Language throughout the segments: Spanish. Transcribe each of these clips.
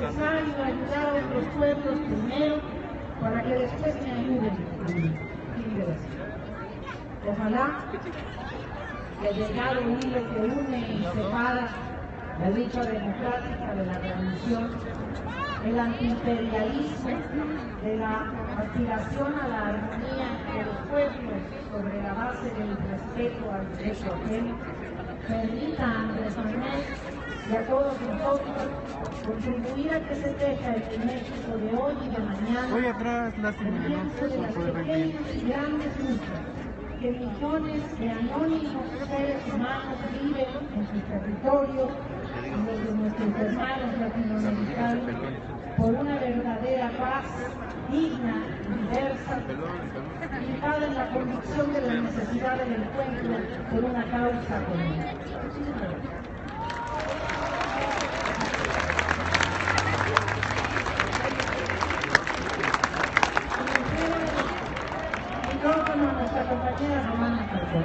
necesario ayudar a otros pueblos primero para que después me ayuden a mí. Ojalá que haya llegado un hilo que une y separa la lucha democrática de la revolución, el antiimperialismo, de la aspiración a la armonía de los pueblos sobre la base del respeto al derecho ajeno, permita a Andrés Manuel y a todos nosotros contribuir a que se teja el México de hoy y de mañana, voy atrás, el tiempo de las pequeñas y grandes luchas que millones de anónimos seres humanos viven en sus territorios y los de nuestros hermanos latinoamericanos por una verdadera paz digna y diversa, ubicada en la convicción de la necesidad del encuentro por una causa común. Micrófono a nuestra compañera Romana Falcón.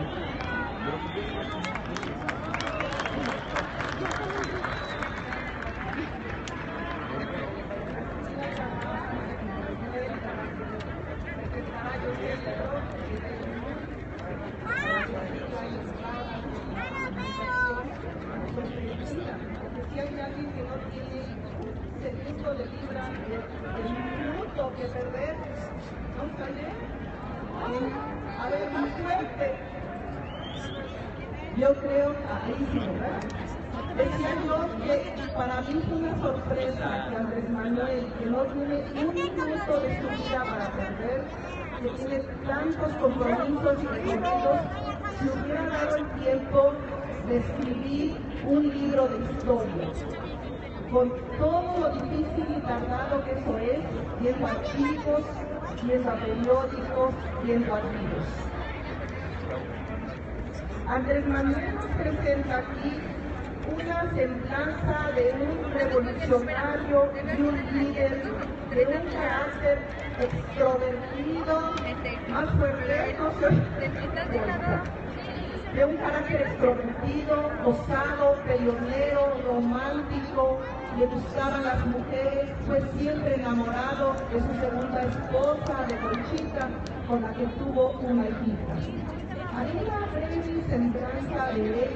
Si hay alguien que no tiene segundo de libra, el minuto que perder, ¿no sale? A ver, más fuerte. Yo creo, ahí sí, ¿verdad? Decía yo que para mí fue una sorpresa que Andrés Manuel, que no tiene un minuto de su vida para perder, que tiene tantos compromisos y recorridos, si hubiera dado el tiempo de escribir un libro de historia, con todo lo difícil y tardado que eso es, viendo archivos, viendo periódicos, viendo archivos. Andrés Manuel nos presenta aquí una semblanza de un revolucionario y un líder de un carácter extrovertido, más fuerte, no sé, de un carácter extrovertido, osado, peleonero, romántico, le gustaban las mujeres, fue siempre enamorado de su segunda esposa, de Conchita, con la que tuvo una hijita. Haré una breve semblanza de él,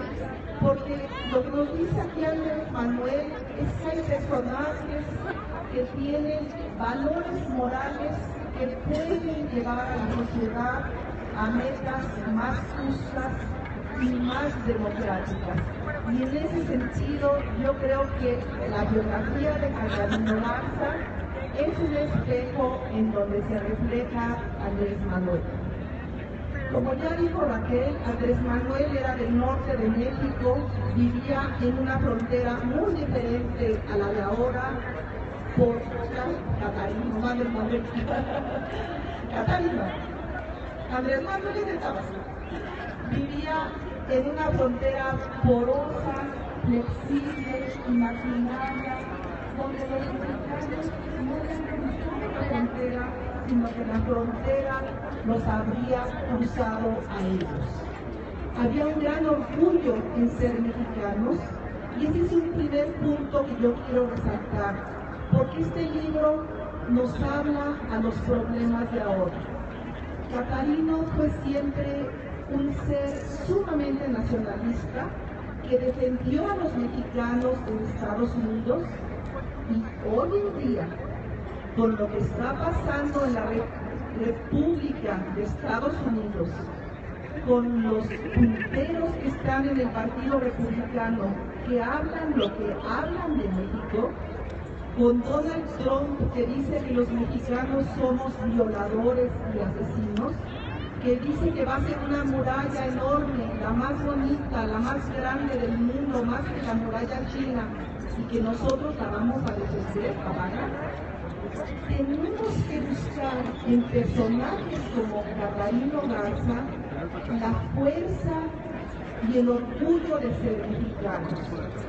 porque lo que nos dice aquí Andrés Manuel es que hay personajes que tienen valores morales que pueden llevar a la sociedad a metas más justas y más democráticas. Y en ese sentido, yo creo que la biografía de Catalino Garza es un espejo en donde se refleja Andrés Manuel. Como ya dijo Raquel, Andrés Manuel era del norte de México, vivía en una frontera muy diferente a la de ahora, por Catarino, Andrés Manuel. Catarino. Andrés Manuel es de Tabasco. Vivía en una frontera porosa, flexible, imaginaria, donde los mexicanos no eran la frontera, sino que la frontera los habría cruzado a ellos. Había un gran orgullo en ser mexicanos y ese es un primer punto que yo quiero resaltar, porque este libro nos habla a los problemas de ahora. Catarino fue siempre un ser sumamente nacionalista que defendió a los mexicanos en Estados Unidos y hoy en día, con lo que está pasando en la República de Estados Unidos, con los punteros que están en el Partido Republicano, que hablan lo que hablan de México, con Donald Trump que dice que los mexicanos somos violadores y asesinos, que dice que va a ser una muralla enorme, la más bonita, la más grande del mundo, más que la muralla china, y que nosotros la vamos a defender, a pagar. Tenemos que buscar en personajes como Catalino Garza la fuerza y el orgullo de ser mexicanos.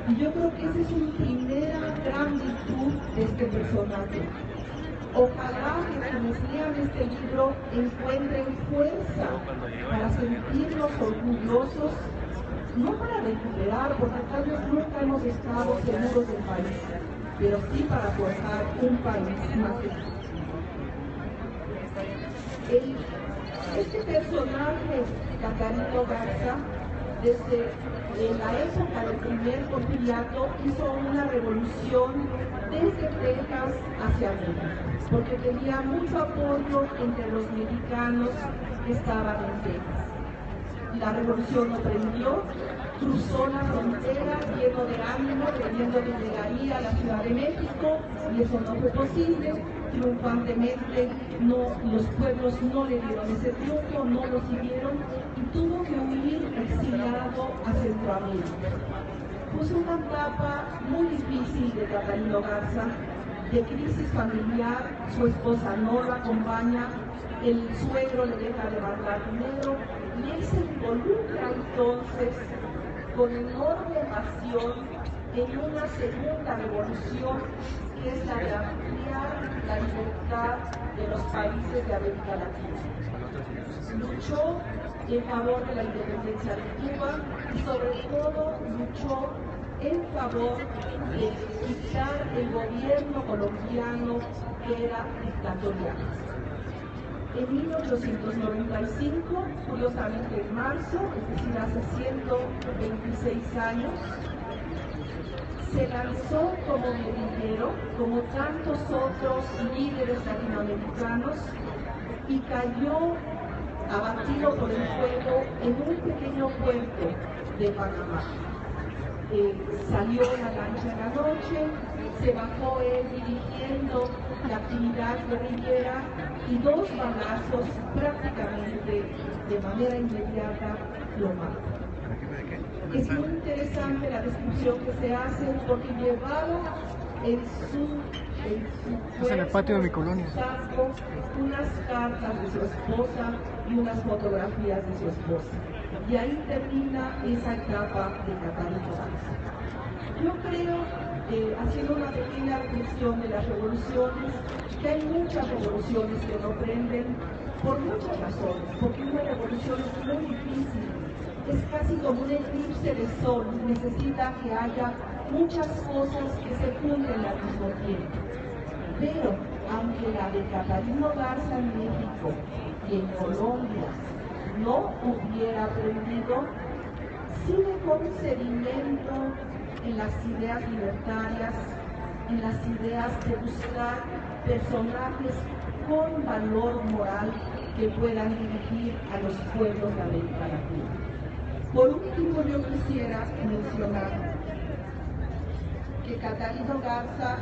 Y yo creo que esa es una primera gran virtud de este personaje. Ojalá que quienes lean este libro encuentren fuerza para sentirnos orgullosos, no para recuperar, porque tal vez nunca hemos estado seguros del país, pero sí para forjar un país más justo. Este personaje, Catarino Garza, desde la época del primer porfiriato hizo una revolución desde Texas hacia México, porque tenía mucho apoyo entre los mexicanos que estaban en Texas. La revolución lo prendió, cruzó la frontera lleno de ánimo, creyendo que llegaría a la Ciudad de México, y eso no fue posible. Triunfantemente, los pueblos no le dieron ese triunfo, no lo siguieron, y tuvo que huir exiliado a Centroamérica. Fue una etapa muy difícil de Catarino Garza, de crisis familiar. Su esposa no lo acompaña, el suegro le deja de mandar dinero, y él se involucra entonces con enorme pasión en una segunda revolución, que es la de ampliar la libertad de los países de América Latina. Luchó en favor de la independencia de Cuba y sobre todo luchó en favor de quitar el gobierno colombiano, que era dictatorial. En 1895, curiosamente en marzo, es decir, hace 126 años, se lanzó como guerrillero, como tantos otros líderes latinoamericanos, y cayó abatido por el fuego en un pequeño puerto de Panamá. Salió la lancha en la noche, se bajó él dirigiendo la actividad guerrillera, y dos balazos prácticamente de manera inmediata lo matan. Es muy interesante la descripción que se hace, porque llevaba en su es en el patio de mi colonia. Saco unas cartas de su esposa y unas fotografías de su esposa. Y ahí termina esa etapa de Catarino Garza. Yo creo, haciendo una pequeña reflexión de las revoluciones, que hay muchas revoluciones que no prenden por muchas razones, porque una revolución es muy difícil. Es casi como un eclipse de sol, necesita que haya muchas cosas que se junten al mismo tiempo. Pero, aunque la de Catarino Garza en México y en Colombia no hubiera aprendido, sí dejó un sedimento en las ideas libertarias, en las ideas de buscar personajes con valor moral que puedan dirigir a los pueblos de América Latina. Por último, yo quisiera mencionar que Catarino Garza,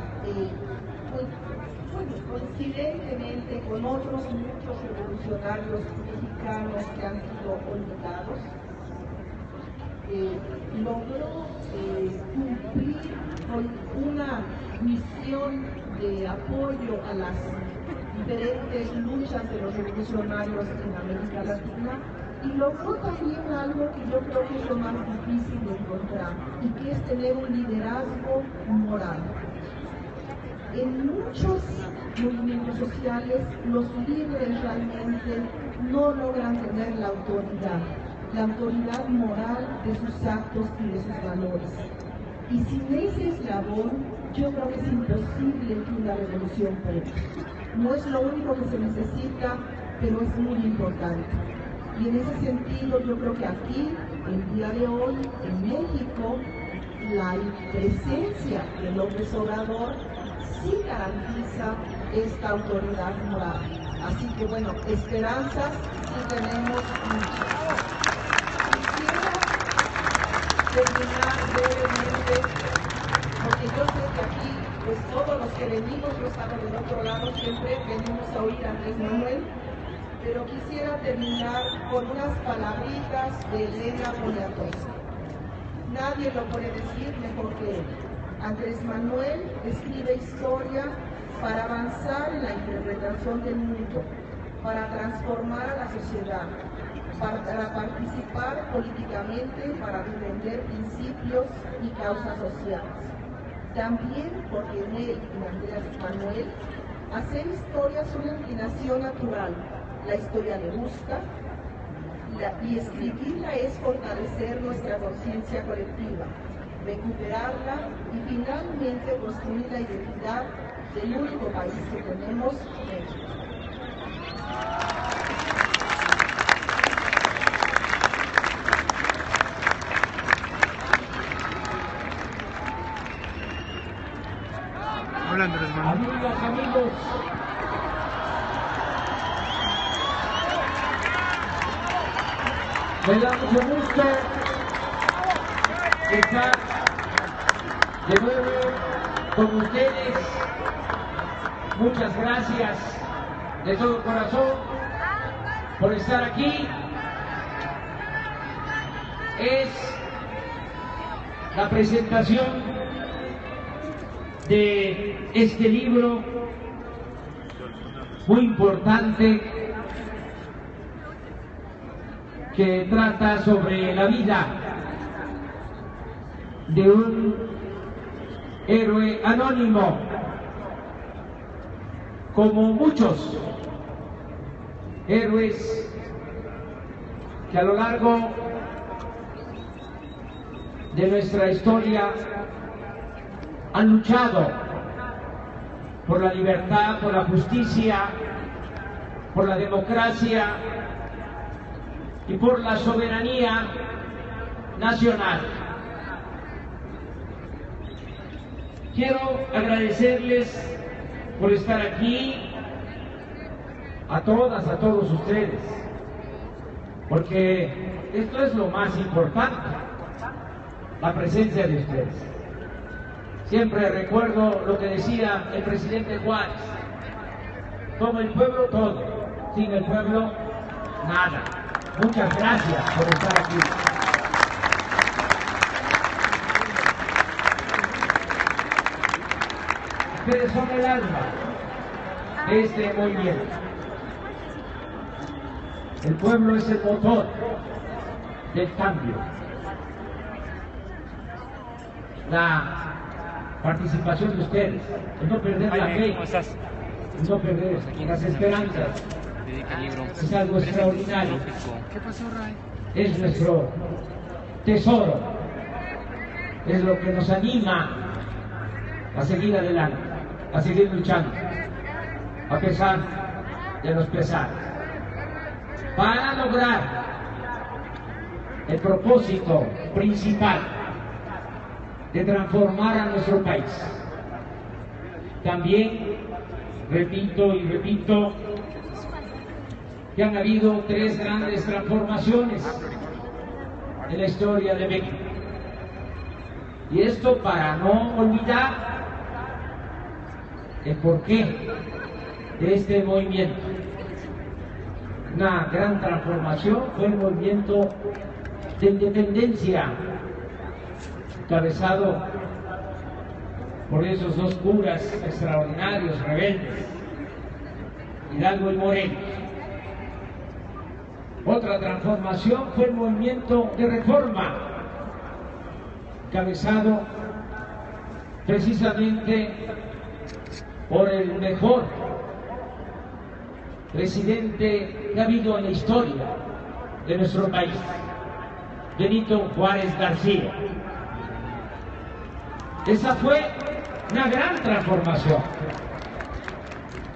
coincidentemente con otros muchos revolucionarios mexicanos que han sido olvidados, logró cumplir con una misión de apoyo a las diferentes luchas de los revolucionarios en América Latina, y logró también algo que yo creo que es lo más difícil de encontrar, y que es tener un liderazgo moral. En muchos movimientos sociales, los líderes realmente no logran tener la autoridad moral de sus actos y de sus valores. Y sin ese eslabón, yo creo que es imposible que una revolución prenda. No es lo único que se necesita, pero es muy importante. Y en ese sentido, yo creo que aquí, el día de hoy, en México, la presencia de López Obrador sí garantiza esta autoridad moral. Así que bueno, esperanzas sí tenemos muchas. Quisiera terminar brevemente, porque yo sé que aquí, pues todos los que venimos, yo estaba del otro lado, siempre venimos a oír a Andrés Manuel, pero quisiera terminar con unas palabritas de Elena Poniatowska. Nadie lo puede decir mejor que él. Andrés Manuel escribe historia para avanzar en la interpretación del mundo, para transformar a la sociedad, para participar políticamente, para defender principios y causas sociales. También porque en él, en Andrés Manuel, hacer historia es una inclinación natural. La historia le gusta, y escribirla es fortalecer nuestra conciencia colectiva, recuperarla y finalmente construir la identidad del único país que tenemos, México. Hola, Andrés Manuel. Amigas, amigos, me da mucho gusto estar de nuevo con ustedes. Muchas gracias de todo corazón por estar aquí. Es la presentación de este libro muy importante que trata sobre la vida de un héroe anónimo, como muchos héroes que a lo largo de nuestra historia han luchado por la libertad, por la justicia, por la democracia y por la soberanía nacional. Quiero agradecerles por estar aquí, a todas, a todos ustedes, porque esto es lo más importante, la presencia de ustedes. Siempre recuerdo lo que decía el presidente Juárez: con el pueblo todo, sin el pueblo nada. Muchas gracias por estar aquí. Ustedes son el alma de este movimiento. El pueblo es el motor del cambio. La participación de ustedes, el no perder la fe, el no perder las esperanzas, es algo extraordinario. ¿Qué pasó, Ray? Es nuestro tesoro, es lo que nos anima a seguir adelante, a seguir luchando, a pesar de los pesares, para lograr el propósito principal de transformar a nuestro país. También repito y repito que han habido 3 grandes transformaciones en la historia de México. Y esto para no olvidar el porqué de este movimiento. Una gran transformación fue el movimiento de independencia, encabezado por esos 2 curas extraordinarios, rebeldes, Hidalgo y Morelos. Otra transformación fue el movimiento de reforma, encabezado precisamente por el mejor presidente que ha habido en la historia de nuestro país, Benito Juárez García. Esa fue una gran transformación.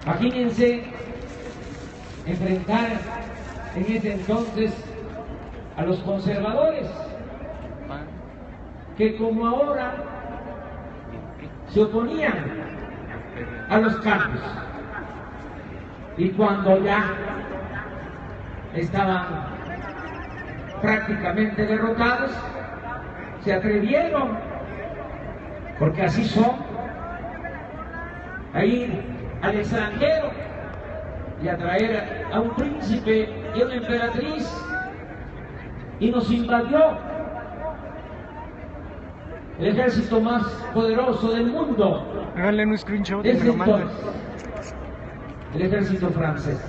Imagínense enfrentar en ese entonces a los conservadores, que como ahora se oponían a los cambios, y cuando ya estaban prácticamente derrotados, se atrevieron, porque así son, a ir al extranjero y a traer a un príncipe y a una emperatriz, y nos invadió el ejército más poderoso del mundo. Háganle un screenshot y me Desde lo mandan. entonces, el ejército francés.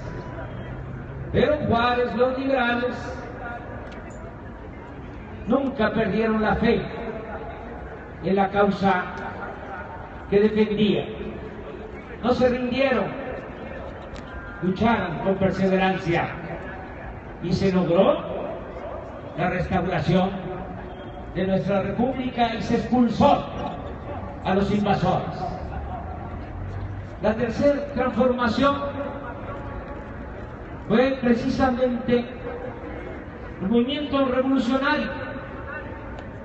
Pero Juárez, los liberales, nunca perdieron la fe en la causa que defendía. No se rindieron, lucharon con perseverancia y se logró la restauración de nuestra república y se expulsó a los invasores. La tercera transformación fue precisamente el movimiento revolucionario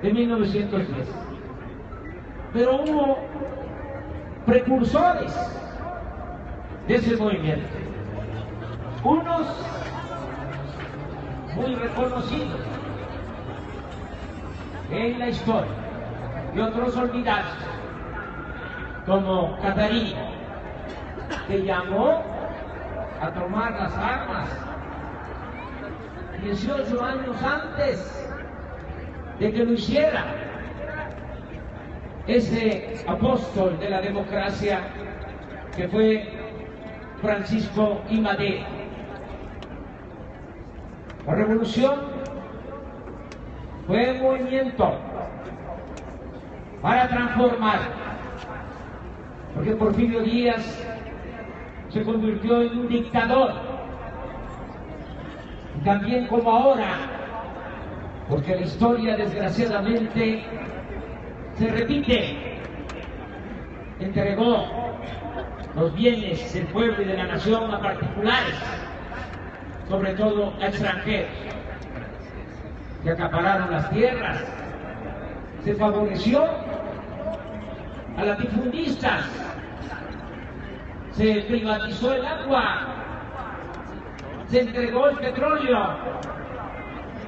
de 1910. Pero hubo precursores de ese movimiento, unos muy reconocidos en la historia y otros olvidados, como Catarina, que llamó a tomar las armas 18 años antes de que lo hiciera ese apóstol de la democracia que fue Francisco I. Madero. La revolución fue un movimiento para transformar, porque Porfirio Díaz se convirtió en un dictador, y también como ahora, porque la historia desgraciadamente se repite, entregó los bienes del pueblo y de la nación a particulares, sobre todo a extranjeros, que acapararon las tierras, se favoreció a latifundistas, se privatizó el agua, se entregó el petróleo,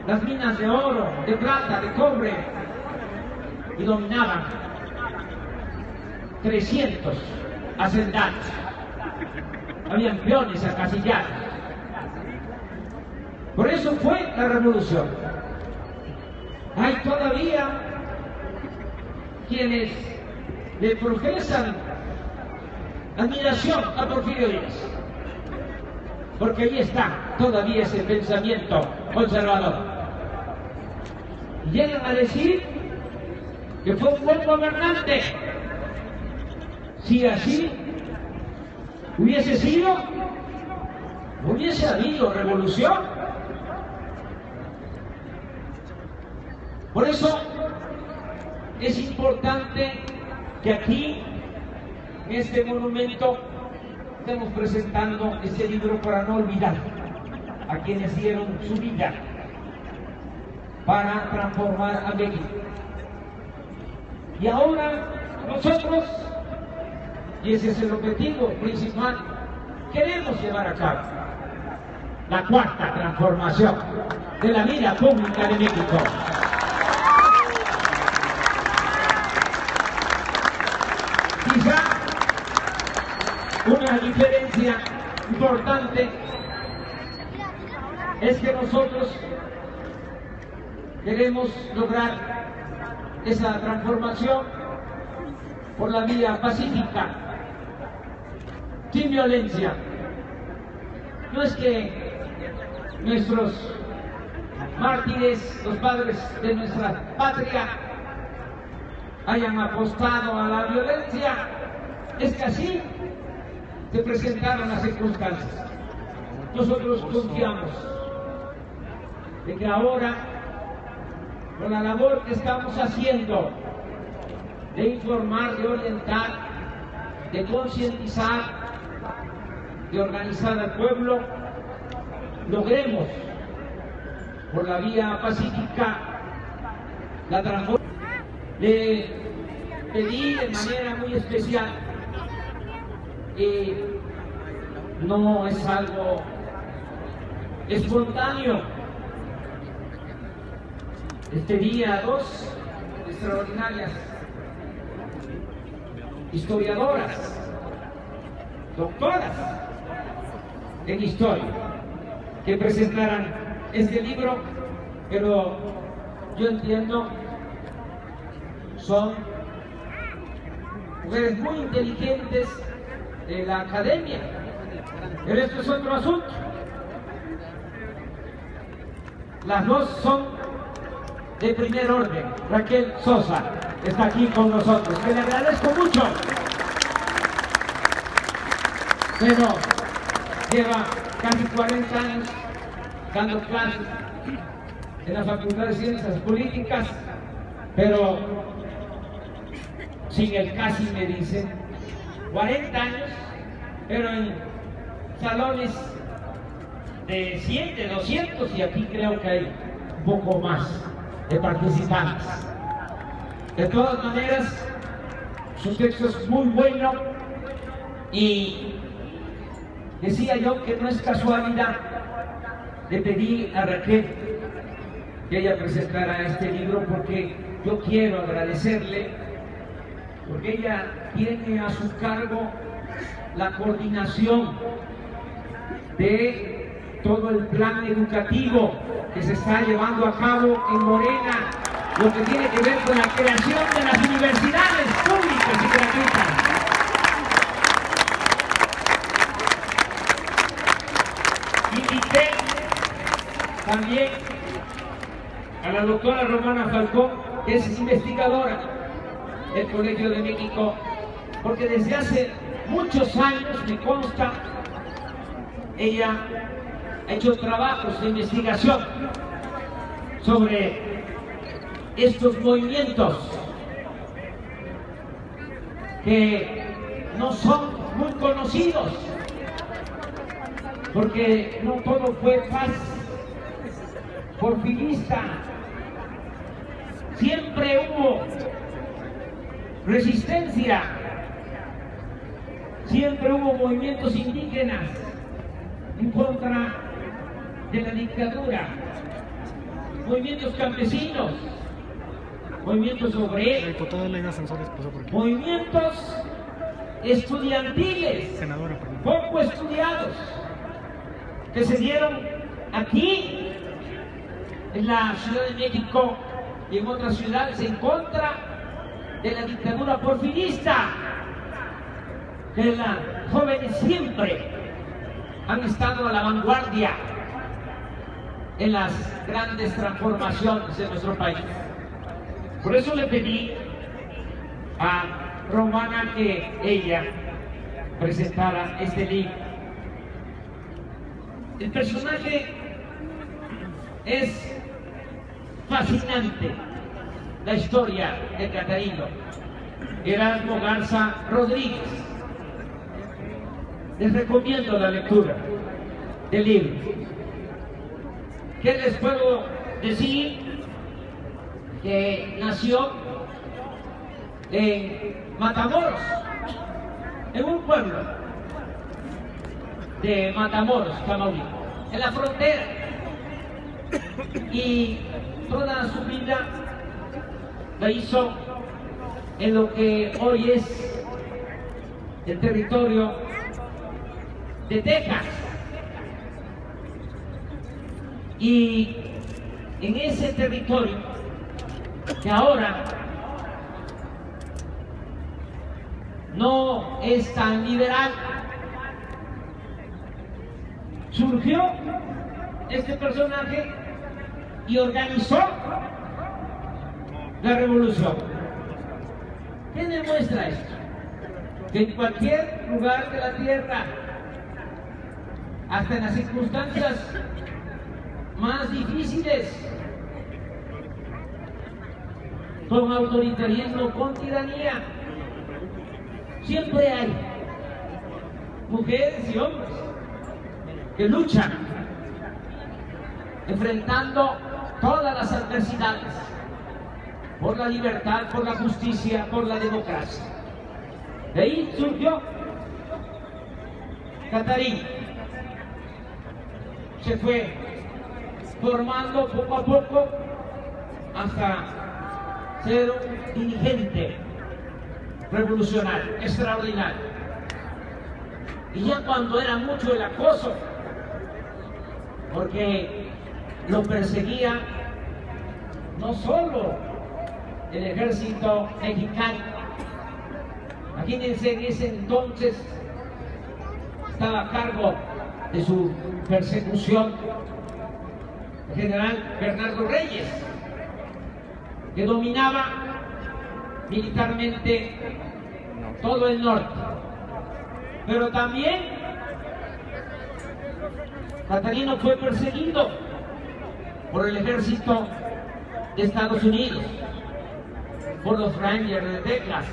las minas de oro, de plata, de cobre, y dominaban 300 hacendados. Habían peones acasillados. Por eso fue la revolución. Hay todavía quienes le profesan admiración a Porfirio Díaz, porque ahí está todavía ese pensamiento conservador. Y llegan a decir que fue un buen gobernante. Si así hubiese sido, no hubiese habido revolución. Por eso es importante que aquí, en este monumento, estemos presentando este libro para no olvidar a quienes dieron su vida para transformar a México. Y ahora nosotros, y ese es el objetivo principal, queremos llevar a cabo la cuarta transformación de la vida pública de México. Quizá una diferencia importante es que nosotros queremos lograr esa transformación por la vía pacífica, sin violencia. No es que nuestros mártires, los padres de nuestra patria, hayan apostado a la violencia, es que así se presentaron las circunstancias. Nosotros confiamos de que ahora, con la labor que estamos haciendo de informar, de orientar, de concientizar, de organizar al pueblo, logremos por la vía pacífica la transformación. Le pedí de manera muy especial, no es algo espontáneo, les pedí a dos extraordinarias historiadoras, doctoras en historia, que presentaran este libro, pero yo entiendo son mujeres muy inteligentes de la academia, pero esto es otro asunto. Las dos son de primer orden. Raquel Sosa está aquí con nosotros, que le agradezco mucho, pero lleva casi 40 años dando clases en la Facultad de Ciencias Políticas pero sin el casi, me dicen, 40 años, pero en salones de 100, de 200, y aquí creo que hay un poco más de participantes. De todas maneras, su texto es muy bueno y decía yo que no es casualidad. Le pedí a Raquel que ella presentara este libro porque yo quiero agradecerle, porque ella tiene a su cargo la coordinación de todo el plan educativo que se está llevando a cabo en Morena, lo que tiene que ver con la creación de las universidades públicas y gratuitas. Invité también a la doctora Romana Falcón, que es investigadora del Colegio de México, porque desde hace muchos años, me consta, ella ha hecho trabajos de investigación sobre estos movimientos que no son muy conocidos, porque no todo fue paz porfirista, siempre hubo resistencia, siempre hubo movimientos indígenas en contra de la dictadura, movimientos campesinos, movimientos obreros, movimientos estudiantiles, poco estudiados, que se dieron aquí en la Ciudad de México y en otras ciudades en contra de la dictadura porfirista, que las jóvenes siempre han estado a la vanguardia en las grandes transformaciones de nuestro país. Por eso le pedí a Romana que ella presentara este libro. El personaje es fascinante, la historia de Catarino Erasmo Garza Rodríguez. Les recomiendo la lectura del libro. ¿Qué les puedo decir? Que nació en Matamoros, en un pueblo de Matamoros, Tamaulipas, en la frontera, y toda su vida la hizo en lo que hoy es el territorio de Texas, y en ese territorio que ahora no es tan liberal, surgió este personaje y organizó la revolución. ¿Qué demuestra esto? Que en cualquier lugar de la tierra, hasta en las circunstancias más difíciles, con autoritarismo, con tiranía, siempre hay mujeres y hombres que luchan enfrentando todas las adversidades por la libertad, por la justicia, por la democracia. De ahí surgió Catarino. Se fue formando poco a poco hasta ser un dirigente revolucionario, extraordinario. Y ya cuando era mucho el acoso, porque lo perseguía no solo el ejército mexicano, imagínense, en ese entonces estaba a cargo de su persecución el general Bernardo Reyes, que dominaba militarmente todo el norte. Pero también Catarino fue perseguido por el ejército de Estados Unidos, por los Rangers de Texas.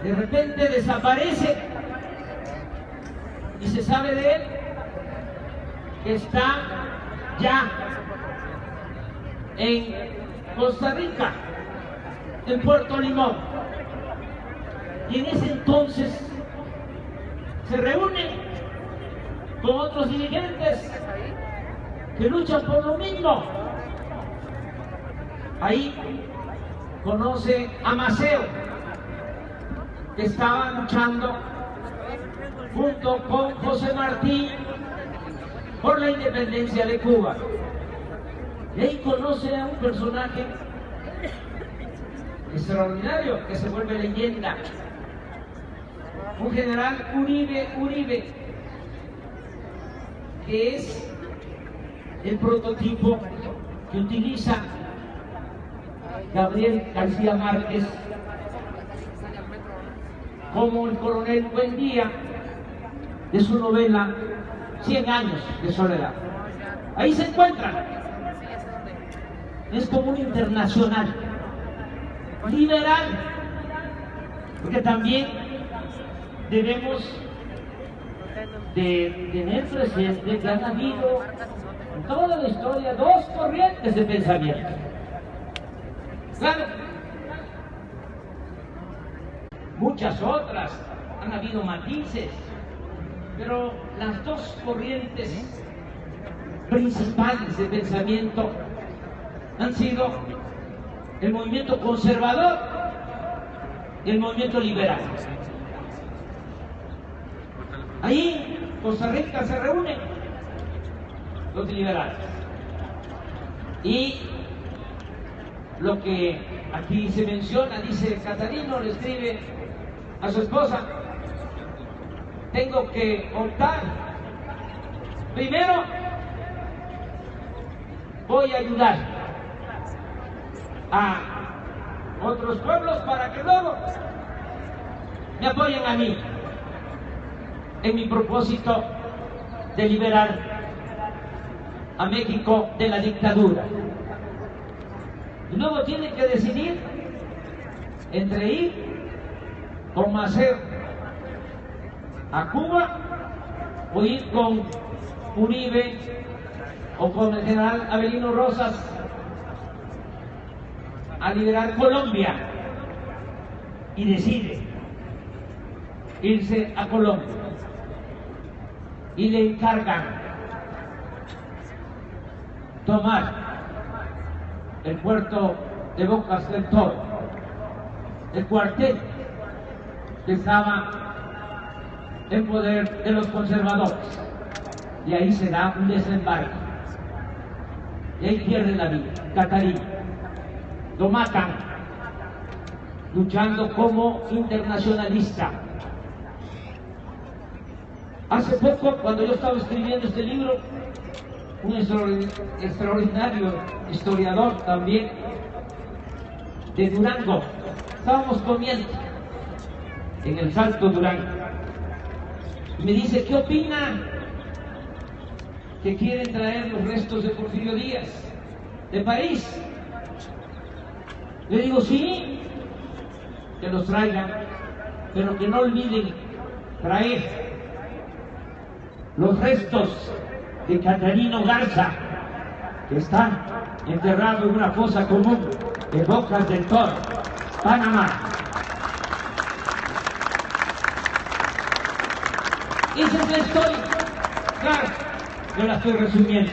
De repente desaparece y se sabe de él que está ya en Costa Rica, en Puerto Limón. Y en ese entonces se reúne con otros dirigentes que luchan por lo mismo. Ahí conoce a Maceo, que estaba luchando junto con José Martí por la independencia de Cuba. Y ahí conoce a un personaje extraordinario que se vuelve leyenda, un general Uribe, que es el prototipo que utiliza Gabriel García Márquez como el coronel Buendía de su novela 100 años de soledad. Ahí se encuentran. Es como un internacional liberal, porque también debemos de tener presente que han habido en toda la historia dos corrientes de pensamiento. Claro, muchas otras, han habido matices, pero las dos corrientes principales de pensamiento han sido el movimiento conservador y el movimiento liberal. Ahí en Costa Rica se reúnen los liberales. Y lo que aquí se menciona, dice Catarino, le escribe a su esposa: tengo que optar. Primero, voy a ayudar a otros pueblos para que luego me apoyen a mí en mi propósito de liberar a México de la dictadura. Y luego tiene que decidir entre ir con Maceo a Cuba o ir con Uribe o con el general Avelino Rosas a liberar Colombia, y decide irse a Colombia y le encargan tomar el puerto de Bocas del Toro, el cuartel que estaba en poder de los conservadores, y ahí se da un desembarco y ahí pierde la vida. Catarino lo matan luchando como internacionalista. Hace poco, cuando yo estaba escribiendo este libro, un extraordinario historiador también de Durango, estábamos comiendo en el Salto Durango, y me dice: ¿qué opina que quieren traer los restos de Porfirio Díaz de París? Le digo: sí, que los traigan, pero que no olviden traer los restos de Catarino Garza, que está enterrado en una fosa común en Bocas del Toro, Panamá. Esa es la historia. Claro, yo la estoy resumiendo.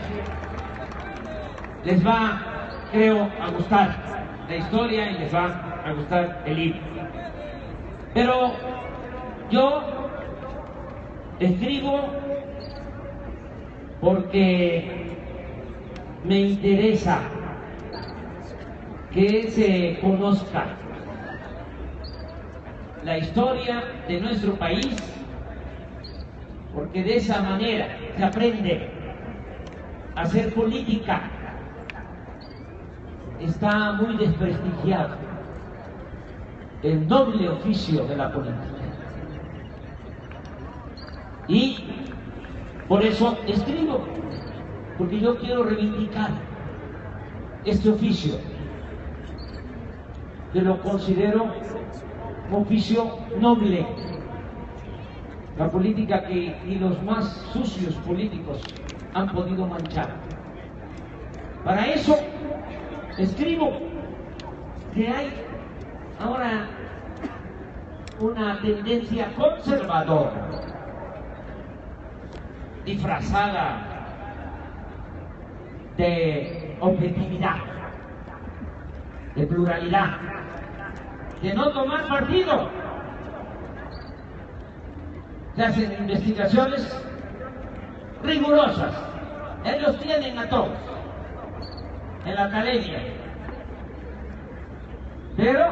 Les va, creo, a gustar la historia y les va a gustar el libro. Pero yo escribo porque me interesa que se conozca la historia de nuestro país, porque de esa manera se aprende a hacer política. Está muy desprestigiado el noble oficio de la política, y por eso escribo, porque yo quiero reivindicar este oficio que lo considero un oficio noble. La política que ni los más sucios políticos han podido manchar. Para eso escribo que hay ahora una tendencia conservadora, disfrazada de objetividad, de pluralidad, de no tomar partido. Se hacen investigaciones rigurosas, ellos tienen a todos en la academia, pero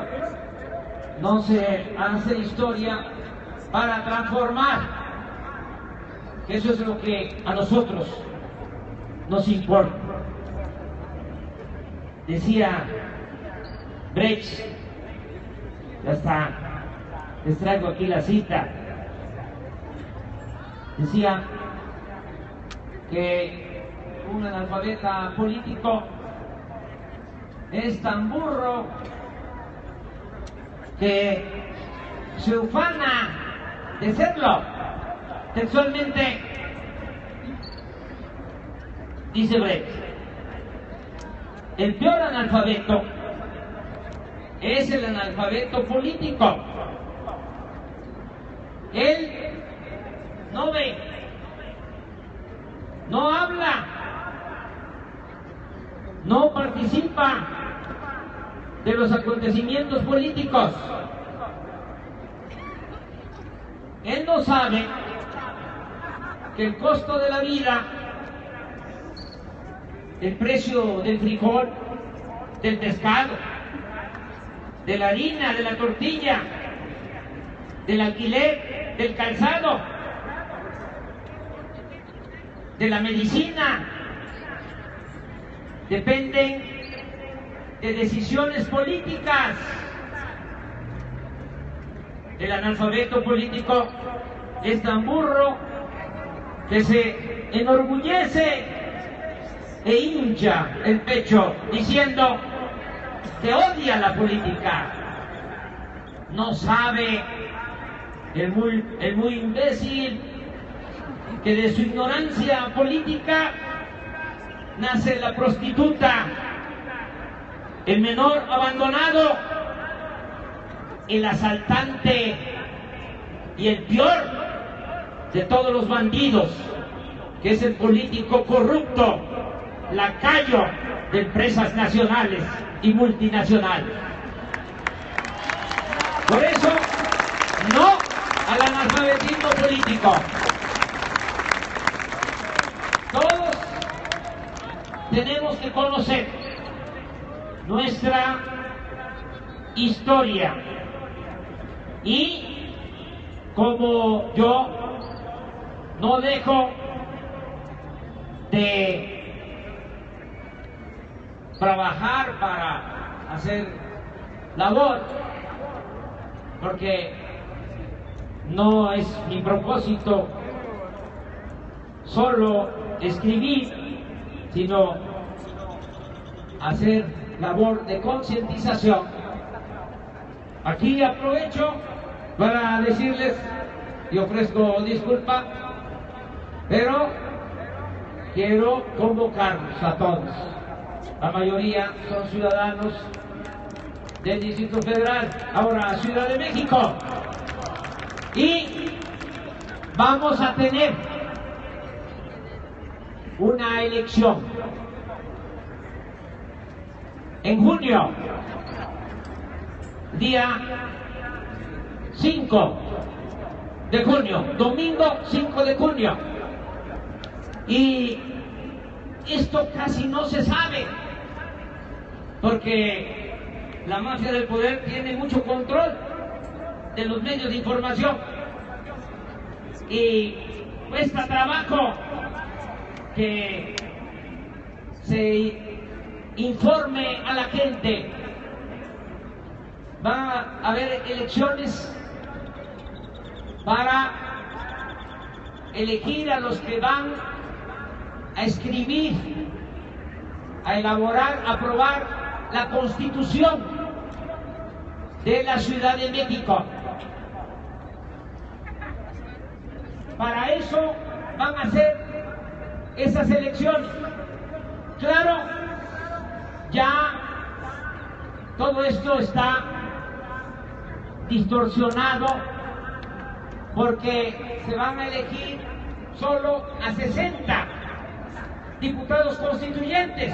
no se hace historia para transformar, que eso es lo que a nosotros nos importa. Decía Brecht, ya está, les traigo aquí la cita, decía que un analfabeta político es tan burro que se ufana de serlo. Textualmente dice Brecht, el peor analfabeto es el analfabeto político. Él no ve, no habla, no participa de los acontecimientos políticos. Él no sabe que el costo de la vida, el precio del frijol, del pescado, de la harina, de la tortilla, del alquiler, del calzado, de la medicina, dependen de decisiones políticas. El analfabeto político es tan burro que se enorgullece e hincha el pecho diciendo que odia la política. No sabe el muy imbécil que de su ignorancia política nace la prostituta, el menor abandonado, el asaltante y el peor de todos los bandidos, que es el político corrupto, lacayo de empresas nacionales y multinacionales. Por eso, no al analfabetismo político. Todos tenemos que conocer nuestra historia y como yo no dejo de trabajar para hacer labor, porque no es mi propósito solo escribir, sino hacer labor de concientización. Aquí aprovecho para decirles y ofrezco disculpa, pero quiero convocarlos a todos. La mayoría son ciudadanos del Distrito Federal, ahora Ciudad de México, y vamos a tener una elección en junio, día 5 de junio, domingo 5 de junio, y esto casi no se sabe porque la mafia del poder tiene mucho control de los medios de información y cuesta trabajo que se informe a la gente. Va a haber elecciones para elegir a los que van a escribir, a elaborar, a aprobar la Constitución de la Ciudad de México. Para eso van a ser esas elecciones. Claro, ya todo esto está distorsionado porque se van a elegir solo a 60 diputados constituyentes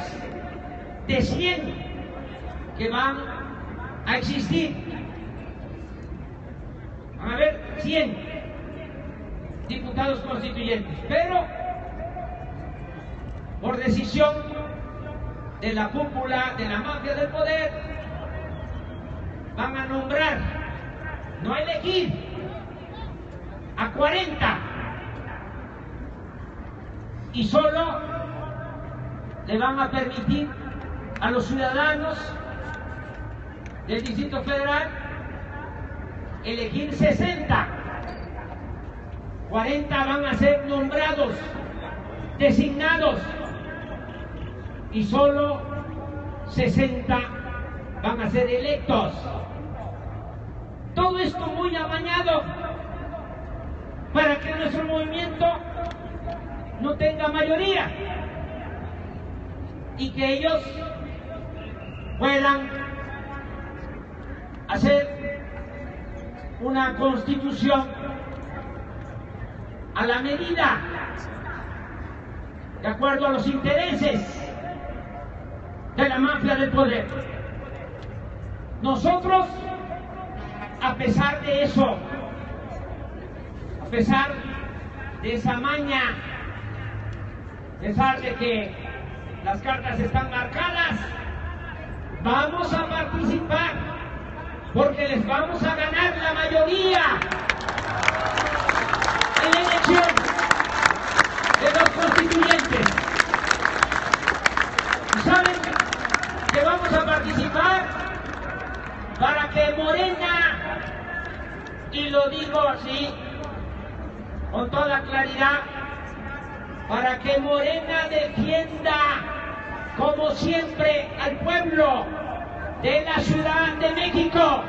de 100 que van a existir. Van a haber 100 diputados constituyentes, pero por decisión de la cúpula de la mafia del poder van a nombrar, no a elegir, a 40, y solo le van a permitir a los ciudadanos del Distrito Federal elegir 60. 40 van a ser nombrados, designados, y solo 60 van a ser electos. Todo esto muy amañado para que nuestro movimiento no tenga mayoría y que ellos puedan hacer una constitución a la medida, de acuerdo a los intereses de la mafia del poder. Nosotros, a pesar de eso, a pesar de esa maña, a pesar de que las cartas están marcadas, vamos a participar porque les vamos a ganar la mayoría en la elección de los constituyentes. ¿Y saben que vamos a participar para que Morena, y lo digo así con toda claridad, para que Morena defienda como siempre al pueblo de la Ciudad de México?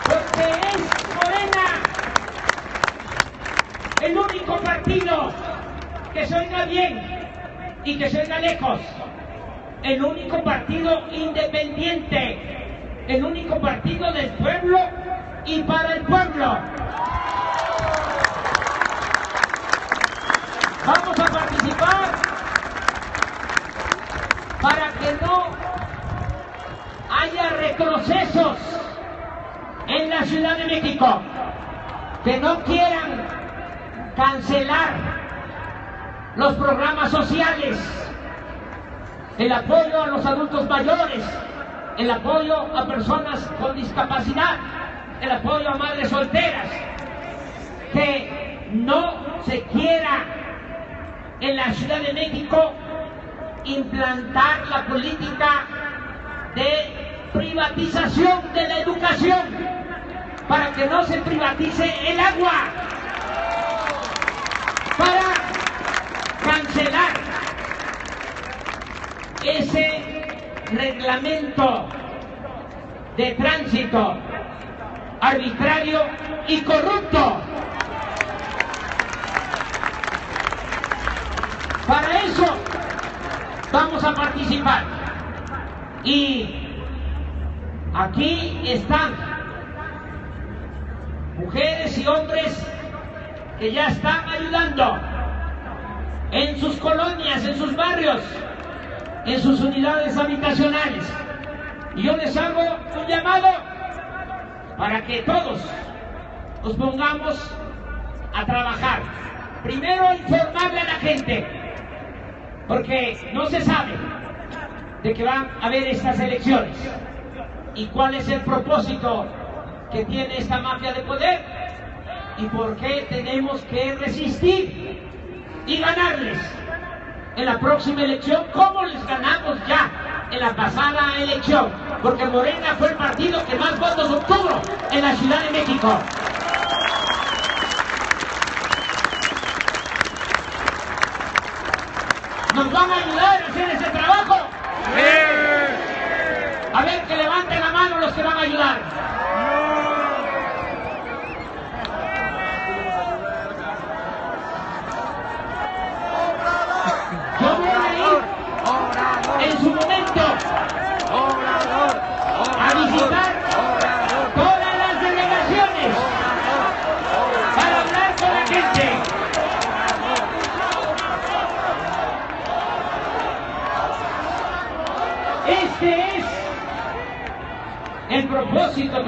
Porque es Morena el único partido que se oiga bien y que se oiga lejos, el único partido independiente, el único partido del pueblo y para el pueblo. Vamos a participar para que no haya retrocesos en la Ciudad de México, que no quieran cancelar los programas sociales, el apoyo a los adultos mayores, el apoyo a personas con discapacidad, el apoyo a madres solteras, que no se quiera en la Ciudad de México implantar la política de privatización de la educación, para que no se privatice el agua, para cancelar ese reglamento de tránsito arbitrario y corrupto. Para eso vamos a participar. Y aquí están mujeres y hombres que ya están ayudando en sus colonias, en sus barrios, en sus unidades habitacionales. Y yo les hago un llamado para que todos nos pongamos a trabajar. Primero, informarle a la gente, porque no se sabe de que van a haber estas elecciones y cuál es el propósito que tiene esta mafia de poder y por qué tenemos que resistir y ganarles en la próxima elección, como les ganamos ya en la pasada elección, porque Morena fue el partido que más votos obtuvo en la Ciudad de México. ¿Nos van a ayudar a hacer ese trabajo? A ver, que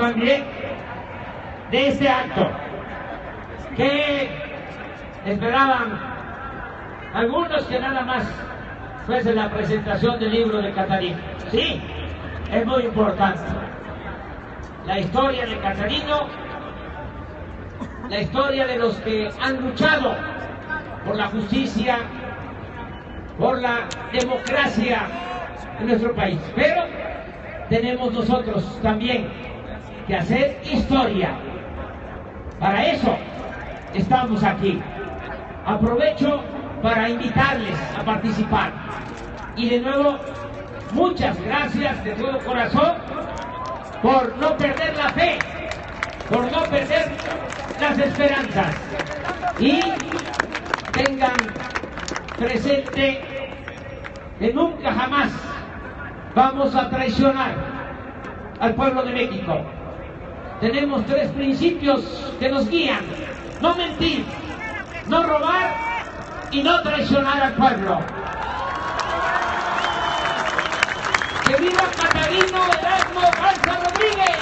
también de este acto que esperaban algunos que nada más fuese la presentación del libro de Catarino. Sí, es muy importante. La historia de Catarino, la historia de los que han luchado por la justicia, por la democracia en nuestro país. Pero tenemos nosotros también que hacer historia. Para eso estamos aquí. Aprovecho para invitarles a participar. Y de nuevo, muchas gracias de todo corazón por no perder la fe, por no perder las esperanzas. Y tengan presente que nunca jamás vamos a traicionar al pueblo de México. Tenemos 3 principios que nos guían: no mentir, no robar y no traicionar al pueblo. ¡Que viva Catarino Erasmo Garza Rodríguez!